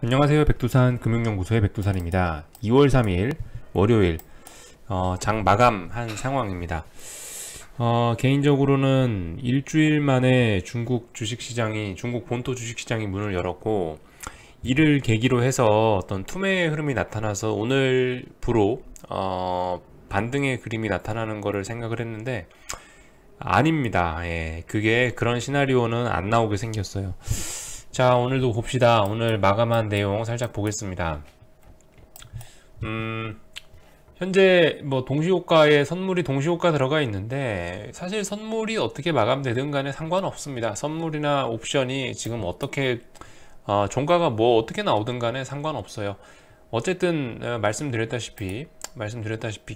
안녕하세요. 백두산 금융연구소의 백두산입니다. 2월 3일 월요일 장 마감한 상황입니다. 개인적으로는 일주일 만에 중국 본토 주식시장이 문을 열었고, 이를 계기로 해서 어떤 투매의 흐름이 나타나서 오늘부로 반등의 그림이 나타나는 것을 생각을 했는데 아닙니다. 예, 그런 시나리오는 안 나오게 생겼어요. 자, 오늘도 봅시다. 오늘 마감한 내용 살짝 보겠습니다. 현재 동시호가에 선물이 동시호가 들어가 있는데, 사실 선물이 어떻게 마감되든 간에 상관없습니다. 선물이나 옵션이 지금 어떻게 종가가 어떻게 나오든 간에 상관없어요. 어쨌든 말씀드렸다시피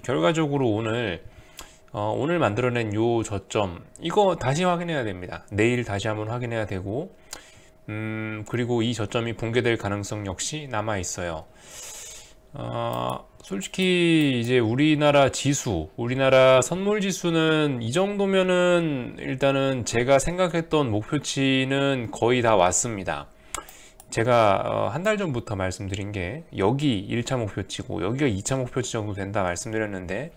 결과적으로 오늘 만들어낸 요 저점, 이거 다시 확인해야 됩니다. 내일 다시 한번 확인해야 되고, 그리고 이 저점이 붕괴될 가능성 역시 남아 있어요. 솔직히 이제 우리나라 선물 지수는 이 정도면은 일단은 제가 생각했던 목표치는 거의 다 왔습니다. 제가 한 달 전부터 말씀드린 게 여기 1차 목표치고 여기가 2차 목표치 정도 된다 말씀드렸는데,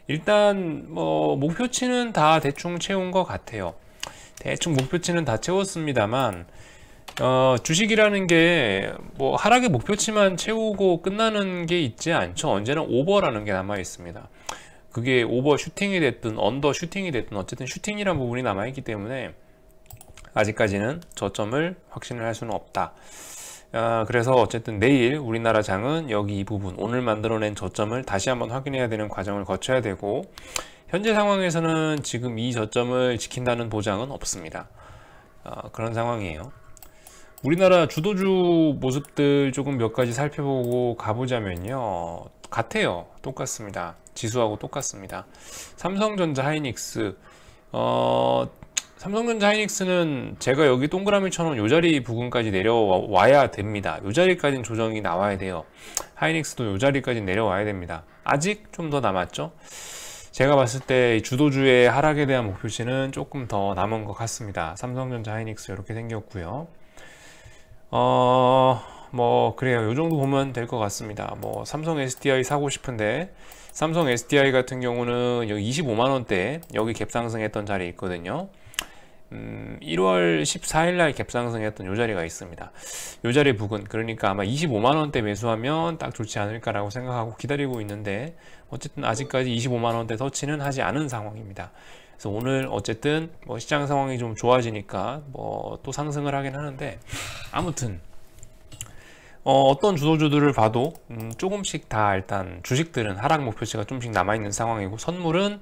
일단 목표치는 다 대충 채운 것 같아요. 대충 목표치는 다 채웠습니다만, 주식이라는 게 하락의 목표치만 채우고 끝나는 게 있지 않죠. 언제나 오버라는 게 남아 있습니다. 그게 오버 슈팅이 됐든 언더 슈팅이 됐든 어쨌든 슈팅이란 부분이 남아 있기 때문에 아직까지는 저점을 확신을 할 수는 없다. 그래서 어쨌든 내일 우리나라 장은 여기 이 부분, 오늘 만들어낸 저점을 다시 한번 확인해야 되는 과정을 거쳐야 되고, 현재 상황에서는 지금 이 저점을 지킨다는 보장은 없습니다. 그런 상황이에요. 우리나라 주도주 모습들 조금 몇 가지 살펴보고 가보자면요, 같아요. 똑같습니다. 지수하고 똑같습니다. 삼성전자 하이닉스, 삼성전자 하이닉스는 제가 여기 동그라미 쳐놓은 요 자리 부근까지 내려와야 됩니다. 요 자리까지는 조정이 나와야 돼요. 하이닉스도 요 자리까지 내려와야 됩니다. 아직 좀 더 남았죠. 제가 봤을 때 주도주의 하락에 대한 목표치는 조금 더 남은 것 같습니다. 삼성전자 하이닉스 이렇게 생겼고요. 그래요. 요 정도 보면 될 것 같습니다. 삼성 SDI 사고 싶은데, 삼성 SDI 같은 경우는 여기 25만원대, 여기 갭상승했던 자리 있거든요. 1월 14일 날 갭상승했던 요 자리가 있습니다. 요 자리 부근, 그러니까 아마 25만원대 매수하면 딱 좋지 않을까라고 생각하고 기다리고 있는데, 어쨌든 아직까지 25만원대 터치는 하지 않은 상황입니다. 그래서 오늘 어쨌든 시장 상황이 좀 좋아지니까 또 상승을 하긴 하는데, 아무튼 어떤 주도주들을 봐도 조금씩 다 일단 주식들은 하락 목표치가 조금씩 남아있는 상황이고, 선물은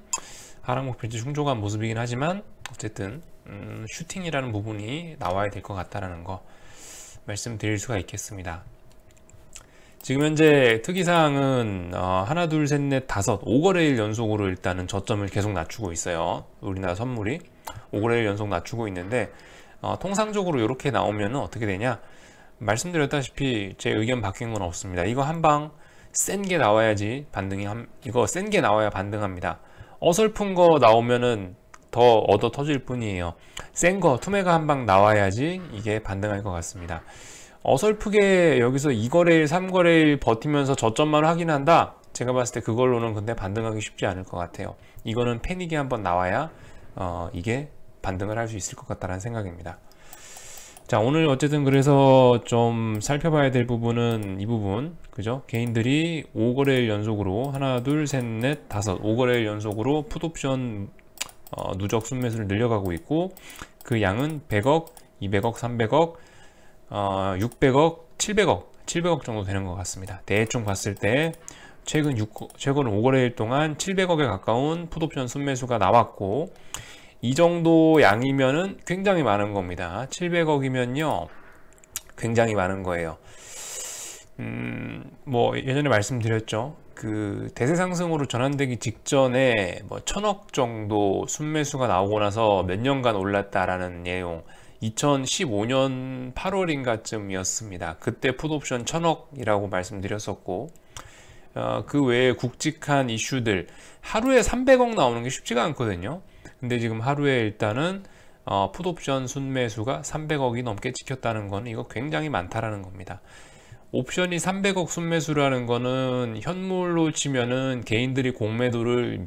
하락 목표치 충족한 모습이긴 하지만 어쨌든 슈팅이라는 부분이 나와야 될 것 같다라는 거 말씀드릴 수가 있겠습니다. 지금 현재 특이사항은 하나 둘 셋 넷 다섯 5거래일 연속으로 일단은 저점을 계속 낮추고 있어요. 우리나라 선물이 5거래일 연속 낮추고 있는데, 통상적으로 이렇게 나오면 어떻게 되냐, 말씀드렸다시피 제 의견 바뀐 건 없습니다. 이거 한방 센 게 나와야지 이거 센 게 나와야 반등합니다. 어설픈 거 나오면은 더 얻어 터질 뿐이에요. 센 거 투매가 한방 나와야지 이게 반등할 것 같습니다. 어설프게 여기서 2거래일 3거래일 버티면서 저점만 확인한다, 제가 봤을 때 그걸로는 근데 반등하기 쉽지 않을 것 같아요. 이거는 패닉이 한번 나와야 이게 반등을 할 수 있을 것 같다는 생각입니다. 자, 오늘 어쨌든 그래서 좀 살펴봐야 될 부분은 이 부분, 그죠? 개인들이 5거래일 연속으로 하나 둘 셋 넷 다섯 5거래일 연속으로 풋옵션 누적 순매수를 늘려가고 있고, 그 양은 100억, 200억, 300억, 600억, 700억 정도 되는 것 같습니다. 대충 봤을 때 최근 5거래일 동안 700억에 가까운 풋옵션 순매수가 나왔고, 이 정도 양이면은 굉장히 많은 겁니다. 700억이면요 굉장히 많은 거예요. 예전에 말씀드렸죠. 그 대세 상승으로 전환되기 직전에 1000억 정도 순매수가 나오고 나서 몇 년간 올랐다라는 내용, 2015년 8월인가 쯤이었습니다. 그때 풋옵션 1000억이라고 말씀드렸었고, 그 외에 굵직한 이슈들, 하루에 300억 나오는 게 쉽지가 않거든요. 근데 지금 하루에 일단은 풋옵션 순매수가 300억이 넘게 찍혔다는 건 이거 굉장히 많다라는 겁니다. 옵션이 300억 순매수라는 거는 현물로 치면은 개인들이 공매도를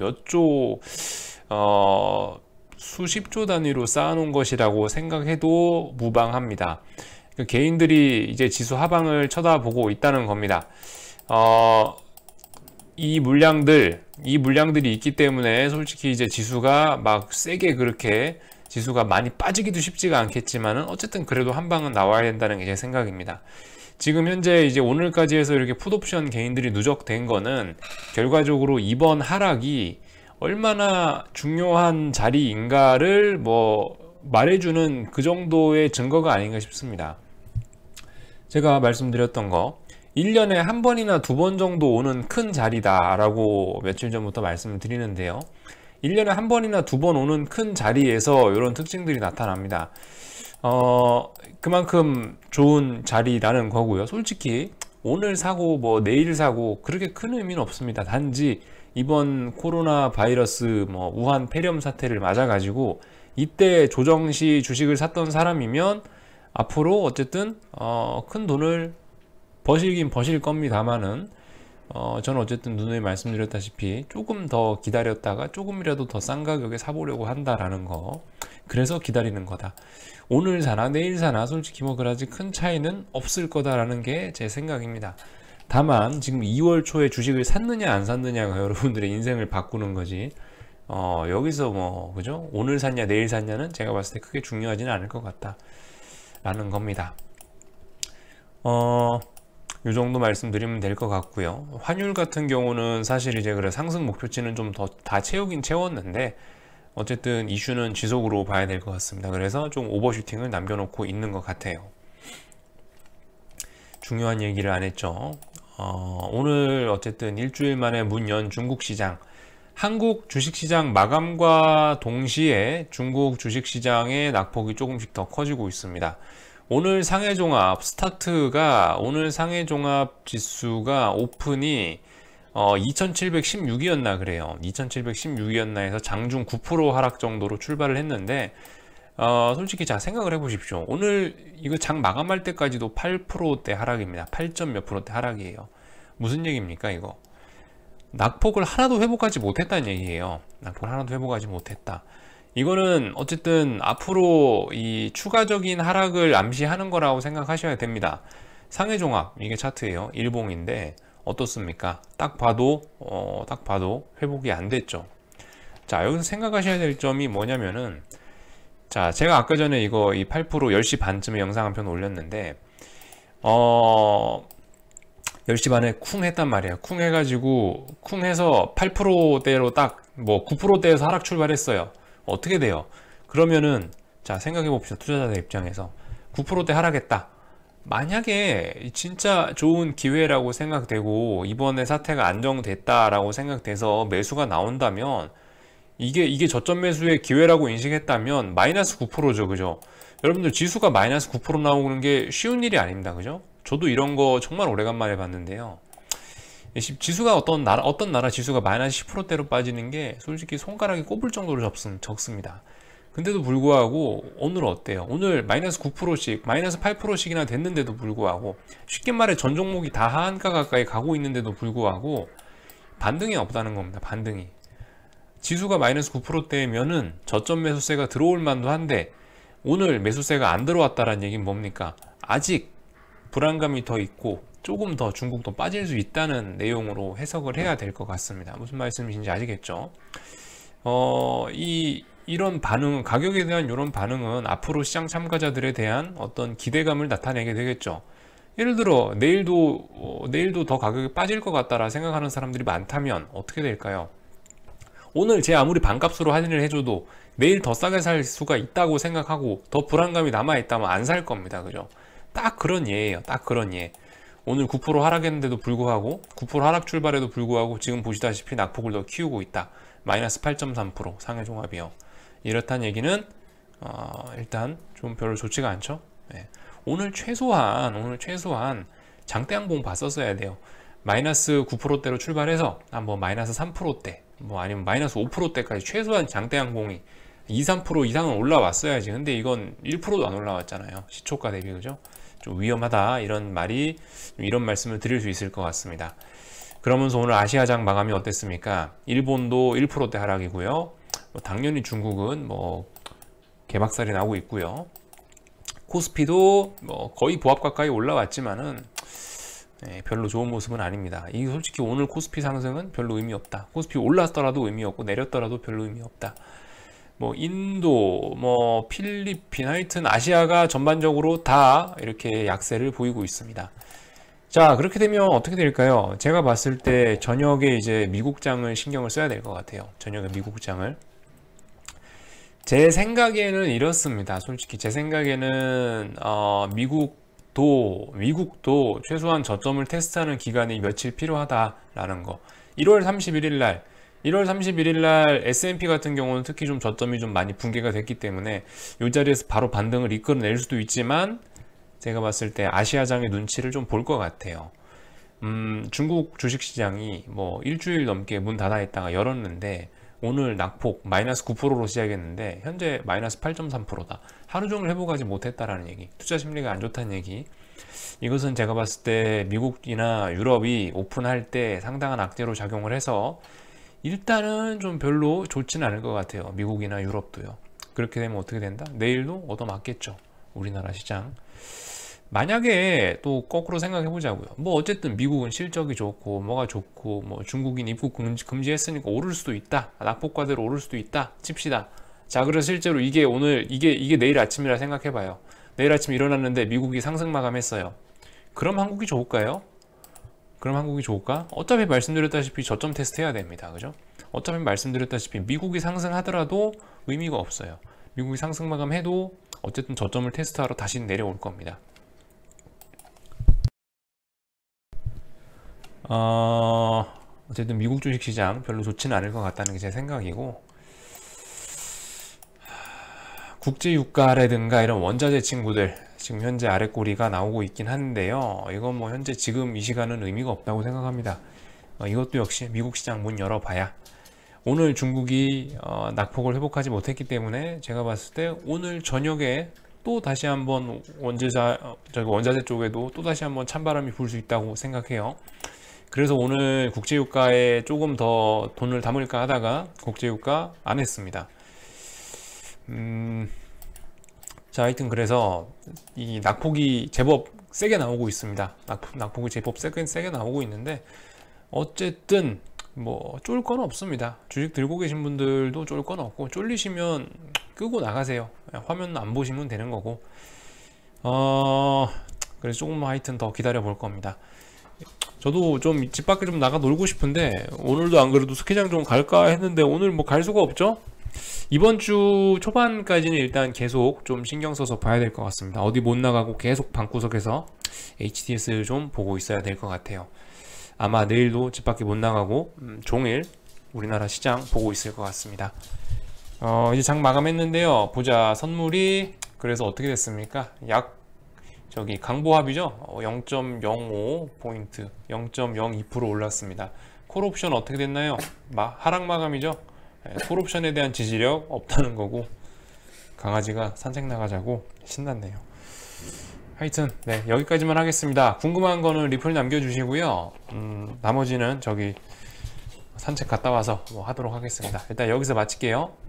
수십조 단위로 쌓아놓은 것이라고 생각해도 무방합니다. 개인들이 이제 지수 하방을 쳐다보고 있다는 겁니다. 이 물량들이 있기 때문에 솔직히 이제 지수가 막 세게 그렇게 지수가 많이 빠지기도 쉽지가 않겠지만은 어쨌든 그래도 한 방은 나와야 된다는 게 제 생각입니다. 지금 현재 이제 오늘까지 해서 이렇게 풋옵션 개인들이 누적된 거는 결과적으로 이번 하락이 얼마나 중요한 자리인가를 말해주는 그 정도의 증거가 아닌가 싶습니다. 제가 말씀드렸던 거 1년에 한 번이나 두 번 정도 오는 큰 자리다 라고 며칠 전부터 말씀을 드리는데요. 1년에 한 번이나 두 번 오는 큰 자리에서 이런 특징들이 나타납니다. 그만큼 좋은 자리라는 거고요. 솔직히 오늘 사고 내일 사고 그렇게 큰 의미는 없습니다. 단지 이번 코로나 바이러스 우한 폐렴 사태를 맞아 가지고 이때 조정시 주식을 샀던 사람이면 앞으로 어쨌든 큰 돈을 버실긴 버실 겁니다만은 저는 어쨌든 누누이 말씀드렸다시피 조금 더 기다렸다가 조금이라도 더 싼 가격에 사보려고 한다라는 거, 그래서 기다리는 거다. 오늘 사나 내일 사나 솔직히 그다지 큰 차이는 없을 거다라는 게 제 생각입니다. 다만 지금 2월 초에 주식을 샀느냐 안 샀느냐가 여러분들의 인생을 바꾸는 거지, 여기서 그죠? 오늘 샀냐 내일 샀냐는 제가 봤을 때 크게 중요하지는 않을 것 같다 라는 겁니다. 이 정도 말씀드리면 될 것 같고요. 환율 같은 경우는 사실 이제 상승 목표치는 좀 더 다 채우긴 채웠는데 어쨌든 이슈는 지속으로 봐야 될 것 같습니다. 그래서 좀 오버슈팅을 남겨놓고 있는 것 같아요. 중요한 얘기를 안 했죠. 오늘 어쨌든 일주일 만에 문 연 중국 시장, 한국 주식시장 마감과 동시에 중국 주식시장의 낙폭이 조금씩 더 커지고 있습니다. 오늘 상해종합 스타트가, 오늘 상해종합 지수가 오픈이 2716이었나 그래요. 2716이었나 해서 장중 9% 하락 정도로 출발을 했는데 솔직히 자 생각을 해보십시오. 오늘 이거 장 마감할 때까지도 8%대 하락입니다. 8점 몇 %대 하락이에요. 무슨 얘기입니까 이거? 낙폭을 하나도 회복하지 못했다는 얘기예요. 낙폭을 하나도 회복하지 못했다. 이거는 어쨌든 앞으로 이 추가적인 하락을 암시하는 거라고 생각하셔야 됩니다. 상해종합, 이게 차트예요. 일봉인데 어떻습니까? 딱 봐도 회복이 안 됐죠. 자, 여기서 생각하셔야 될 점이 뭐냐면은, 자, 제가 아까 전에 이 8% 10시 반쯤에 영상 한 편 올렸는데 10시 반에 쿵 했단 말이에요. 쿵 해가지고 쿵 해서 8%대로 딱 9%대에서 하락 출발했어요. 어떻게 돼요? 그러면은 자 생각해 봅시다. 투자자들 입장에서 9%대 하락했다. 만약에 진짜 좋은 기회라고 생각되고 이번에 사태가 안정됐다라고 생각돼서 매수가 나온다면 이게 저점 매수의 기회라고 인식했다면 마이너스 9%죠. 그죠? 여러분들 지수가 마이너스 9% 나오는 게 쉬운 일이 아닙니다. 그죠? 저도 이런 거 정말 오래간만에 봤는데요. 지수가 어떤 나라 지수가 마이너스 10%대로 빠지는 게 솔직히 손가락이 꼽을 정도로 적습니다. 근데도 불구하고 오늘 어때요? 오늘 마이너스 9%씩, 마이너스 8%씩이나 됐는데도 불구하고, 쉽게 말해 전 종목이 다 하한가 가까이 가고 있는데도 불구하고 반등이 없다는 겁니다. 반등이. 지수가 마이너스 9%대면은 저점 매수세가 들어올 만도 한데 오늘 매수세가 안 들어왔다라는 얘기는 뭡니까? 아직 불안감이 더 있고 조금 더 중국도 빠질 수 있다는 내용으로 해석을 해야 될 것 같습니다. 무슨 말씀이신지 아시겠죠? 이런 반응, 가격에 대한 이런 반응은 앞으로 시장 참가자들에 대한 어떤 기대감을 나타내게 되겠죠. 예를 들어 내일도 더 가격이 빠질 것 같다라 생각하는 사람들이 많다면 어떻게 될까요? 오늘 제 아무리 반값으로 할인을 해줘도 내일 더 싸게 살 수가 있다고 생각하고 더 불안감이 남아있다면 안 살 겁니다. 그죠? 딱 그런 예예요. 딱 그런 예. 오늘 9% 하락했는데도 불구하고 9% 하락 출발에도 불구하고 지금 보시다시피 낙폭을 더 키우고 있다. 마이너스 8.3% 상해종합이요. 이렇다는 얘기는 일단 좀 별로 좋지가 않죠. 네. 오늘 최소한 장대양봉 봤었어야 돼요. 마이너스 9%대로 출발해서 한번 마이너스 3%대 아니면 마이너스 5%대까지 최소한 장대양봉이 2, 3% 이상은 올라왔어야지. 근데 이건 1%도 안 올라왔잖아요. 시초가 대비. 그죠? 좀 위험하다, 이런 말씀을 드릴 수 있을 것 같습니다. 그러면서 오늘 아시아장 마감이 어땠습니까? 일본도 1%대 하락이고요. 당연히 중국은 개박살이 나고 있고요. 코스피도 거의 보합 가까이 올라왔지만은 별로 좋은 모습은 아닙니다. 이게 솔직히 오늘 코스피 상승은 별로 의미 없다. 코스피 올랐더라도 의미 없고 내렸더라도 별로 의미 없다. 인도, 필리핀, 하여튼 아시아가 전반적으로 다 이렇게 약세를 보이고 있습니다. 자, 그렇게 되면 어떻게 될까요? 제가 봤을 때 저녁에 이제 미국장을 신경을 써야 될 것 같아요. 저녁에 미국장을. 제 생각에는 이렇습니다. 솔직히 제 생각에는 미국도 최소한 저점을 테스트하는 기간이 며칠 필요하다라는 거. 1월 31일 날 S&P 같은 경우는 특히 좀 저점이 좀 많이 붕괴가 됐기 때문에 이 자리에서 바로 반등을 이끌어낼 수도 있지만, 제가 봤을 때 아시아장의 눈치를 좀 볼 것 같아요. 중국 주식시장이 일주일 넘게 문 닫아 있다가 열었는데 오늘 낙폭 마이너스 9%로 시작했는데 현재 마이너스 8.3%다. 하루 종일 회복하지 못했다라는 얘기, 투자 심리가 안 좋다는 얘기. 이것은 제가 봤을 때 미국이나 유럽이 오픈할 때 상당한 악재로 작용을 해서 일단은 좀 별로 좋지는 않을 것 같아요. 미국이나 유럽도요. 그렇게 되면 어떻게 된다? 내일도 얻어맞겠죠, 우리나라 시장. 만약에 또 거꾸로 생각해 보자고요. 어쨌든 미국은 실적이 좋고 뭐가 좋고 중국인 입국 금지했으니까 오를 수도 있다, 낙폭과대로 오를 수도 있다 칩시다. 자, 그래서 실제로 이게 내일 아침이라 생각해 봐요. 내일 아침 일어났는데 미국이 상승 마감했어요. 그럼 한국이 좋을까요? 어차피 말씀드렸다시피 저점 테스트 해야 됩니다. 그죠? 어차피 말씀드렸다시피 미국이 상승하더라도 의미가 없어요. 미국이 상승 마감해도 어쨌든 저점을 테스트하러 다시 내려올 겁니다. 어쨌든 미국 주식시장 별로 좋지는 않을 것 같다는 게 제 생각이고, 국제유가라든가 이런 원자재 친구들 지금 현재 아랫꼬리가 나오고 있긴 한데요. 이건 현재 지금 이 시간은 의미가 없다고 생각합니다. 이것도 역시 미국 시장 문 열어봐야. 오늘 중국이 낙폭을 회복하지 못했기 때문에 제가 봤을 때 오늘 저녁에 또 다시 한번 원자재 쪽에도 또 다시 한번 찬바람이 불 수 있다고 생각해요. 그래서 오늘 국제유가에 조금 더 돈을 담을까 하다가 국제유가 안 했습니다. 자, 하여튼 그래서 이 낙폭이 제법 세게 나오고 있습니다. 낙폭이 제법 세게 나오고 있는데, 어쨌든 쫄 건 없습니다. 주식 들고 계신 분들도 쫄 건 없고, 쫄리시면 끄고 나가세요. 화면 안 보시면 되는 거고. 그래서 조금 하여튼 더 기다려 볼 겁니다. 저도 좀 집 밖에 좀 나가 놀고 싶은데, 오늘도 안 그래도 스키장 좀 갈까 했는데 오늘 갈 수가 없죠. 이번 주 초반까지는 일단 계속 좀 신경 써서 봐야 될 것 같습니다. 어디 못 나가고 계속 방구석에서 HTS 좀 보고 있어야 될 것 같아요. 아마 내일도 집 밖에 못 나가고 종일 우리나라 시장 보고 있을 것 같습니다. 이제 장 마감했는데요. 보자. 선물이 그래서 어떻게 됐습니까? 강보합이죠. 0.05포인트 0.02% 올랐습니다. 콜옵션 어떻게 됐나요? 하락 마감이죠. 콜옵션에 대한 지지력 없다는 거고, 강아지가 산책 나가자고 신났네요. 하여튼 여기까지만 하겠습니다. 궁금한 거는 리플 남겨주시고요. 나머지는 산책 갔다 와서 하도록 하겠습니다. 일단 여기서 마칠게요.